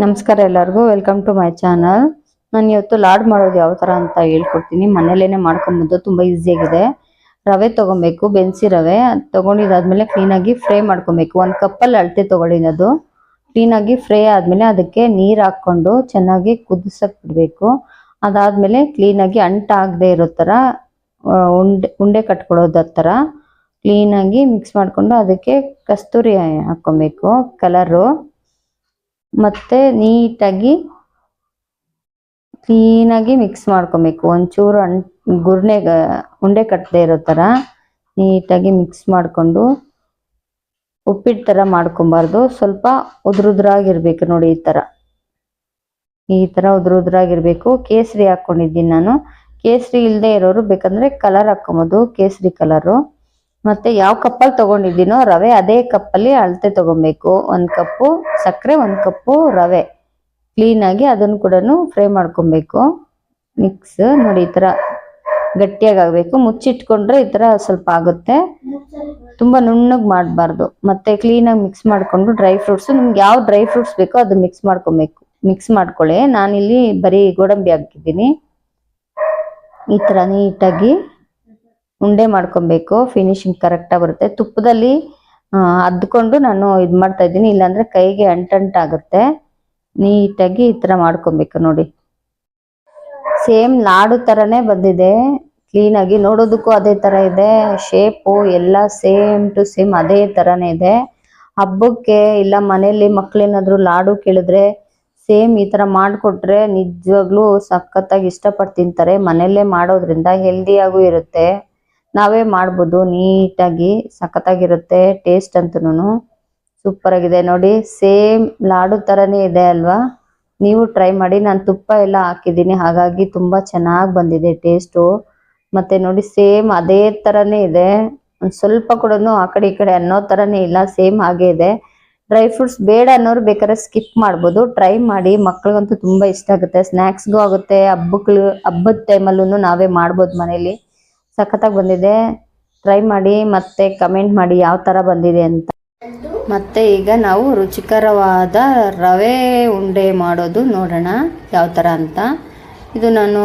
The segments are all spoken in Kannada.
ನಮಸ್ಕಾರ ಎಲ್ಲರಿಗೂ, ವೆಲ್ಕಮ್ ಟು ಮೈ ಚಾನಲ್. ನಾನು ಇವತ್ತು ಲಾಡ್ ಮಾಡೋದು ಯಾವ ಥರ ಅಂತ ಹೇಳ್ಕೊಡ್ತೀನಿ. ಮನೇಲೇನೆ ಮಾಡ್ಕೊಂಬಂದು ತುಂಬ ಈಸಿಯಾಗಿದೆ. ರವೆ ತೊಗೊಬೇಕು, ಬೆನ್ಸಿ ರವೆ ತೊಗೊಂಡಿದ್ದಾದ್ಮೇಲೆ ಕ್ಲೀನಾಗಿ ಫ್ರೈ ಮಾಡ್ಕೊಬೇಕು. ಒಂದು ಕಪ್ಪಲ್ಲಿ ಅಳತೆ ತೊಗೊಂಡಿದ್ದು ಕ್ಲೀನಾಗಿ ಫ್ರೈ ಆದಮೇಲೆ ಅದಕ್ಕೆ ನೀರು ಹಾಕ್ಕೊಂಡು ಚೆನ್ನಾಗಿ ಕುದಿಸಕ್ಕೆ ಬಿಡಬೇಕು. ಅದಾದಮೇಲೆ ಕ್ಲೀನಾಗಿ ಅಂಟಾಗದೆ ಇರೋ ಥರ ಉಂಡೆ ಕಟ್ಕೊಡೋದ ಥರ ಕ್ಲೀನಾಗಿ ಮಿಕ್ಸ್ ಮಾಡಿಕೊಂಡು ಅದಕ್ಕೆ ಕಸ್ತೂರಿ ಹಾಕ್ಕೊಬೇಕು, ಕಲರು. ಮತ್ತೆ ಕ್ಲೀನಾಗಿ ಮಿಕ್ಸ್ ಮಾಡ್ಕೊಬೇಕು. ಒಂಚೂರು ಉಂಡೆ ಕಟ್ಟದೆ ಇರೋ ಥರ ನೀಟಾಗಿ ಮಿಕ್ಸ್ ಮಾಡಿಕೊಂಡು ಉಪ್ಪಿಟ್ಟು ಥರ ಮಾಡ್ಕೊಬಾರ್ದು. ಸ್ವಲ್ಪ ಉದ್ರುದ್ರಾಗಿರ್ಬೇಕು ನೋಡಿ, ಈ ಥರ ಉದ್ರುದ್ರಾಗಿರ್ಬೇಕು. ಕೇಸರಿ ಹಾಕ್ಕೊಂಡಿದ್ದೀನಿ ನಾನು. ಕೇಸರಿ ಇಲ್ಲದೆ ಇರೋರು ಬೇಕಂದ್ರೆ ಕಲರ್ ಹಾಕ್ಕೊಬೋದು, ಕೇಸರಿ ಕಲರು. ಮತ್ತೆ ಯಾವ ಕಪ್ಪಲ್ಲಿ ತೊಗೊಂಡಿದ್ದೀನೋ ರವೆ ಅದೇ ಕಪ್ಪಲ್ಲಿ ಅಳತೆ ತೊಗೊಬೇಕು. 1 ಕಪ್ಪು ಸಕ್ಕರೆ, 1 ಕಪ್ಪು ರವೆ. ಕ್ಲೀನಾಗಿ ಅದನ್ನು ಕೂಡ ಫ್ರೈ ಮಾಡ್ಕೊಬೇಕು. ಮಿಕ್ಸ್ ನೋಡಿ, ಈ ಥರ ಗಟ್ಟಿಯಾಗಿ ಆಗಬೇಕು. ಮುಚ್ಚಿಟ್ಕೊಂಡ್ರೆ ಈ ಥರ ಸ್ವಲ್ಪ ಆಗುತ್ತೆ, ತುಂಬ ನುಣ್ಣಗೆ ಮಾಡಬಾರ್ದು. ಮತ್ತೆ ಕ್ಲೀನಾಗಿ ಮಿಕ್ಸ್ ಮಾಡಿಕೊಂಡು ಡ್ರೈ ಫ್ರೂಟ್ಸು, ನಿಮ್ಗೆ ಯಾವ ಡ್ರೈ ಫ್ರೂಟ್ಸ್ ಬೇಕೋ ಅದು ಮಿಕ್ಸ್ ಮಾಡ್ಕೊಳ್ಳಿ. ನಾನಿಲ್ಲಿ ಬರೀ ಗೋಡಂಬಿ ಹಾಕಿದ್ದೀನಿ. ಈ ಥರ ನೀಟಾಗಿ ಉಂಡೆ ಮಾಡ್ಕೊಬೇಕು. ಫಿನಿಶಿಂಗ್ ಕರೆಕ್ಟಾಗಿ ಬರುತ್ತೆ. ತುಪ್ಪದಲ್ಲಿ ಅದ್ಕೊಂಡು ನಾನು ಇದು ಮಾಡ್ತಾ ಇದ್ದೀನಿ, ಇಲ್ಲಾಂದ್ರೆ ಕೈಗೆ ಅಂಟಾಗುತ್ತೆ. ನೀಟಾಗಿ ಈ ಥರ ಮಾಡ್ಕೊಬೇಕು ನೋಡಿ. ಸೇಮ್ ಲಾಡು ಥರನೇ ಬಂದಿದೆ. ಕ್ಲೀನಾಗಿ ನೋಡೋದಕ್ಕೂ ಅದೇ ಥರ ಇದೆ. ಶೇಪು ಎಲ್ಲ ಸೇಮ್ ಟು ಸೇಮ್ ಅದೇ ಥರನೇ ಇದೆ. ಹಬ್ಬಕ್ಕೆ ಇಲ್ಲ ಮನೇಲಿ ಮಕ್ಕಳೇನಾದರೂ ಲಾಡು ಕೇಳಿದ್ರೆ ಸೇಮ್ ಈ ಥರ ಮಾಡಿಕೊಟ್ರೆ ನಿಜವಾಗ್ಲೂ ಸಖತ್ತಾಗಿ ಇಷ್ಟಪಟ್ಟು ತಿಂತಾರೆ. ಮನೆಯಲ್ಲೇ ಮಾಡೋದ್ರಿಂದ ಹೆಲ್ದಿಯಾಗೂ ಇರುತ್ತೆ. ನಾವೇ ಮಾಡ್ಬೋದು, ನೀಟಾಗಿ ಸಖತ್ತಾಗಿರುತ್ತೆ. ಟೇಸ್ಟ್ ಅಂತೂ ಸೂಪರ್ ಆಗಿದೆ ನೋಡಿ. ಸೇಮ್ ಲಾಡು ಥರನೇ ಇದೆ ಅಲ್ವಾ? ನೀವು ಟ್ರೈ ಮಾಡಿ. ನಾನು ತುಪ್ಪ ಎಲ್ಲ ಹಾಕಿದ್ದೀನಿ, ಹಾಗಾಗಿ ತುಂಬ ಚೆನ್ನಾಗಿ ಬಂದಿದೆ ಟೇಸ್ಟು. ಮತ್ತೆ ನೋಡಿ, ಸೇಮ್ ಅದೇ ಥರನೇ ಇದೆ. ಒಂದು ಸ್ವಲ್ಪ ಕೂಡ ಆ ಕಡೆ ಈ ಕಡೆ ಅನ್ನೋ ಥರನೇ ಇಲ್ಲ, ಸೇಮ್ ಹಾಗೆ ಇದೆ. ಡ್ರೈ ಫ್ರೂಟ್ಸ್ ಬೇಡ ಅನ್ನೋರು ಬೇಕಾದ್ರೆ ಸ್ಕಿಪ್ ಮಾಡ್ಬೋದು. ಟ್ರೈ ಮಾಡಿ, ಮಕ್ಳಿಗಂತೂ ತುಂಬ ಇಷ್ಟ ಆಗುತ್ತೆ. ಸ್ನ್ಯಾಕ್ಸ್ಗೂ ಆಗುತ್ತೆ. ಹಬ್ಬದ ಟೈಮಲ್ಲೂ ನಾವೇ ಮಾಡ್ಬೋದು ಮನೇಲಿ. ಸಖತ್ತಾಗಿ ಬಂದಿದೆ. ಟ್ರೈ ಮಾಡಿ, ಮತ್ತೆ ಕಮೆಂಟ್ ಮಾಡಿ ಯಾವ ಥರ ಬಂದಿದೆ ಅಂತ. ಮತ್ತೆ ಈಗ ನಾವು ರುಚಿಕರವಾದ ರವೆ ಉಂಡೆ ಮಾಡೋದು ನೋಡೋಣ ಯಾವ ಥರ ಅಂತ. ಇದು ನಾನು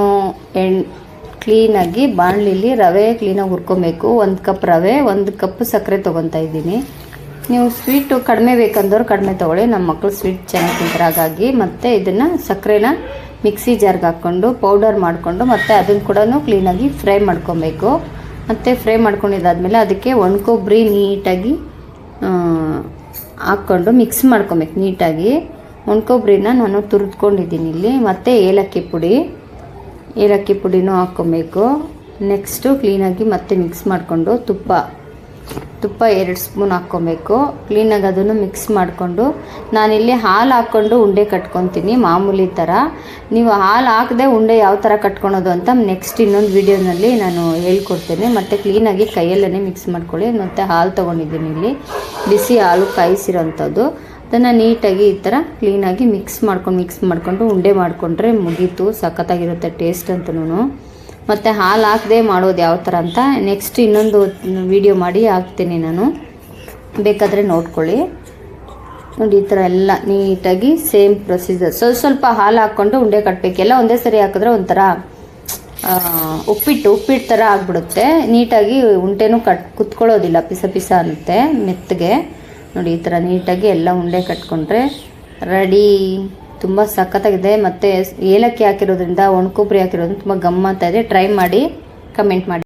ಕ್ಲೀನಾಗಿ ಬಾಣಲಿಲಿ ರವೆ ಕ್ಲೀನಾಗಿ ಹುರ್ಕೊಬೇಕು. 1 ಕಪ್ ರವೆ, 1 ಕಪ್ ಸಕ್ಕರೆ ತೊಗೊತಾ ಇದ್ದೀನಿ. ನೀವು ಸ್ವೀಟು ಕಡಿಮೆ ಬೇಕಂದವ್ರು ಕಡಿಮೆ ತೊಗೊಳ್ಳಿ. ನಮ್ಮ ಮಕ್ಕಳು ಸ್ವೀಟ್ ಚೆನ್ನಾಗಿ ತಿಂತಾರೆ, ಹಾಗಾಗಿ. ಮತ್ತು ಇದನ್ನು ಸಕ್ಕರೆನ ಮಿಕ್ಸಿ ಜಾರ್ಗೆ ಹಾಕ್ಕೊಂಡು ಪೌಡರ್ ಮಾಡಿಕೊಂಡು ಮತ್ತೆ ಅದನ್ನು ಕೂಡ ಕ್ಲೀನಾಗಿ ಫ್ರೈ ಮಾಡ್ಕೊಬೇಕು. ಮತ್ತು ಫ್ರೈ ಮಾಡ್ಕೊಂಡಿದ್ದಾದಮೇಲೆ ಅದಕ್ಕೆ ಒಣಕೊಬ್ಬರಿ ನೀಟಾಗಿ ಹಾಕ್ಕೊಂಡು ಮಿಕ್ಸ್ ಮಾಡ್ಕೊಬೇಕು ನೀಟಾಗಿ. ಒಣಕೊಬ್ಬರಿನ ನಾನು ತುರಿದ್ಕೊಂಡಿದ್ದೀನಿ ಇಲ್ಲಿ. ಮತ್ತು ಏಲಕ್ಕಿ ಪುಡಿನೂ ಹಾಕ್ಕೊಬೇಕು. ನೆಕ್ಸ್ಟು ಕ್ಲೀನಾಗಿ ಮತ್ತೆ ಮಿಕ್ಸ್ ಮಾಡಿಕೊಂಡು ತುಪ್ಪ 2 ಸ್ಪೂನ್ ಹಾಕ್ಕೊಬೇಕು. ಕ್ಲೀನಾಗಿ ಅದನ್ನು ಮಿಕ್ಸ್ ಮಾಡಿಕೊಂಡು ನಾನಿಲ್ಲಿ ಹಾಲು ಹಾಕ್ಕೊಂಡು ಉಂಡೆ ಕಟ್ಕೊತೀನಿ ಮಾಮೂಲಿ ಥರ. ನೀವು ಹಾಲು ಹಾಕದೆ ಉಂಡೆ ಯಾವ ಥರ ಕಟ್ಕೊಳೋದು ಅಂತ ನೆಕ್ಸ್ಟ್ ಇನ್ನೊಂದು ವೀಡಿಯೋನಲ್ಲಿ ನಾನು ಹೇಳ್ಕೊಡ್ತೇನೆ. ಮತ್ತು ಕ್ಲೀನಾಗಿ ಕೈಯಲ್ಲೇ ಮಿಕ್ಸ್ ಮಾಡ್ಕೊಳ್ಳಿ. ಮತ್ತು ಹಾಲು ತೊಗೊಂಡಿದ್ದೀನಿ ಇಲ್ಲಿ, ಬಿಸಿ ಹಾಲು ಕಾಯಿಸಿರೋಂಥದ್ದು. ಅದನ್ನು ನೀಟಾಗಿ ಈ ಥರ ಕ್ಲೀನಾಗಿ ಮಿಕ್ಸ್ ಮಾಡ್ಕೊಂಡು ಉಂಡೆ ಮಾಡಿಕೊಂಡ್ರೆ ಮುಗೀತು. ಸಖತ್ತಾಗಿರುತ್ತೆ ಟೇಸ್ಟ್ ಅಂತನೂ. ಮತ್ತು ಹಾಲು ಹಾಕದೆ ಮಾಡೋದು ಯಾವ ಥರ ಅಂತ ನೆಕ್ಸ್ಟ್ ಇನ್ನೊಂದು ವಿಡಿಯೋ ಮಾಡಿ ಹಾಕ್ತೀನಿ ನಾನು, ಬೇಕಾದರೆ ನೋಡ್ಕೊಳ್ಳಿ. ನೋಡಿ, ಈ ಥರ ಎಲ್ಲ ನೀಟಾಗಿ ಸೇಮ್ ಪ್ರೊಸೀಜರ್. ಸ್ವಲ್ಪ ಹಾಲು ಹಾಕ್ಕೊಂಡು ಉಂಡೆ ಕಟ್ಟಬೇಕು. ಎಲ್ಲ ಒಂದೇ ಸರಿ ಹಾಕಿದ್ರೆ ಒಂಥರ ಉಪ್ಪಿಟ್ಟು ಥರ ಆಗಿಬಿಡುತ್ತೆ. ನೀಟಾಗಿ ಉಂಡೆನೂ ಕುತ್ಕೊಳ್ಳೋದಿಲ್ಲ, ಪಿಸ ಅನ್ನುತ್ತೆ ಮೆತ್ತಗೆ. ನೋಡಿ, ಈ ಥರ ನೀಟಾಗಿ ಎಲ್ಲ ಉಂಡೆ ಕಟ್ಕೊಂಡ್ರೆ ರೆಡಿ. ತುಂಬ ಸಖತ್ತಾಗಿದೆ. ಮತ್ತು ಏಲಕ್ಕಿ ಹಾಕಿರೋದ್ರಿಂದ, ಒಣಕೊಬ್ಬರಿ ಹಾಕಿರೋದ್ರಿಂದ ತುಂಬ ಗಮ್ಮತ್ತ ಇದೆ. ಟ್ರೈ ಮಾಡಿ, ಕಮೆಂಟ್ ಮಾಡಿ.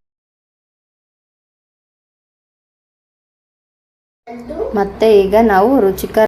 ಮತ್ತು ಈಗ ನಾವು